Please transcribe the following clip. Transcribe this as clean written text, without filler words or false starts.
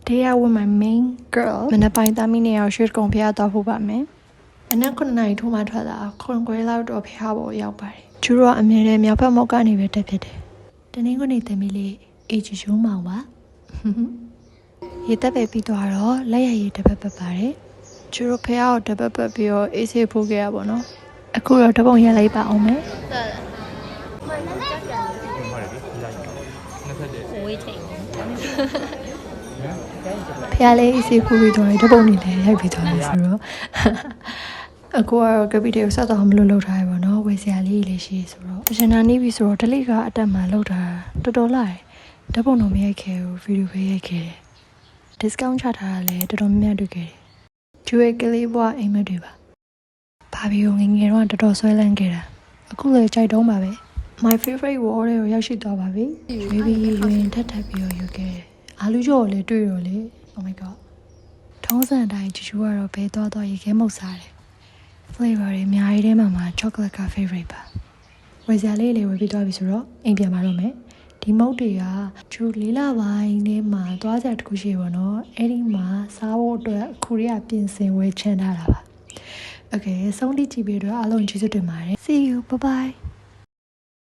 Day out with my main girl မနေ့ပိုင်းသားမီးနေအောင်ရွှေကုန်ဖျားတော့ဖို့ပါမယ်အနက်9 နာရီထိုးမှထွက်လာခွန်ခွဲလောက်တော့ဖျားပေါ်ရောက်ပါတယ်ကျူတော့အမြဲတမ်းမြောက်ဘက်မောက်ကနေပဲတက်ဖြစ်တယ်တနင်္ဂနွေသမီးလေးအေဂျီရုံးမောင်ပါရေတက်ပဲပြီးသွားတော့လက်ရည်တပတ်ပတ်ပါတယ်ကျူတို့ဖျားကိုတပတ်ပတ်ပြီးတော့အေးဆေးဖိုးခဲ့ရပါတော့အခုတော့တပုံရလိုက်ပါအောင်မယ်ဖျားလေးအေးဆေးဖိုးပြီးတော့တပုံနေလည်းရိုက်ပြီးသွားတယ်ဆိုတော့အခုကတော့ကပီတေကိုဆက်တော့မလို့လောက်ထားရပါတော့ဝယ်စရာလေးလေးရှိဆိုတော့ရှင်နာနေပြီဆိုတော့ဒလိကအတက်မှလောက်တာတော်တော်လာတယ်ဓပုံတော့မရိုက်ခဲ့ဘူးဗီဒီယိုပဲရိုက်ခဲ့တယ် discount ချထားတာလည်းတော်တော်များများတွေ့ခဲ့တယ်ကျွေးကလေးဘွားအိမ်မက်တွေပါဘာဘီကိုငငယ်တော့တော်တော်ဆွဲလန်းခဲ့တာအခုလည်းကြိုက်တုံးပါပဲ my favorite wall တွေကိုရောက်ရှိသွားပါပြီရွေးပြီးရွင်ထပ်ပြီးတော့ယူခဲ့တယ်အာလူကျော်ကိုလည်းတွေ့တော့လေ oh my god ထုံးစံတိုင်းချူချူကတော့ဘဲသွားရေခဲမုတ်စားတယ်flavor တွေအများကြီးထဲမှာ chocolate က favorite ပါဝယ်စရာလေးဝယ်ပြီးသွားပြီဆိုတော့အိမ်ပြန်มาတော့မယ်ဒီမုတ်တွေကကျူလေးလပိုင်းထဲမှာသွားကြတစ်ခုရှိပါတော့အဲ့ဒီမှာစားဖို့အတွက်အခုရပြင်ဆင်ဝယ်ချင်ထားတာပါ okay ဆုံးတိကြည့်ပြီးတော့အားလုံးကျေးဇူးတင်ပါတယ် see you bye bye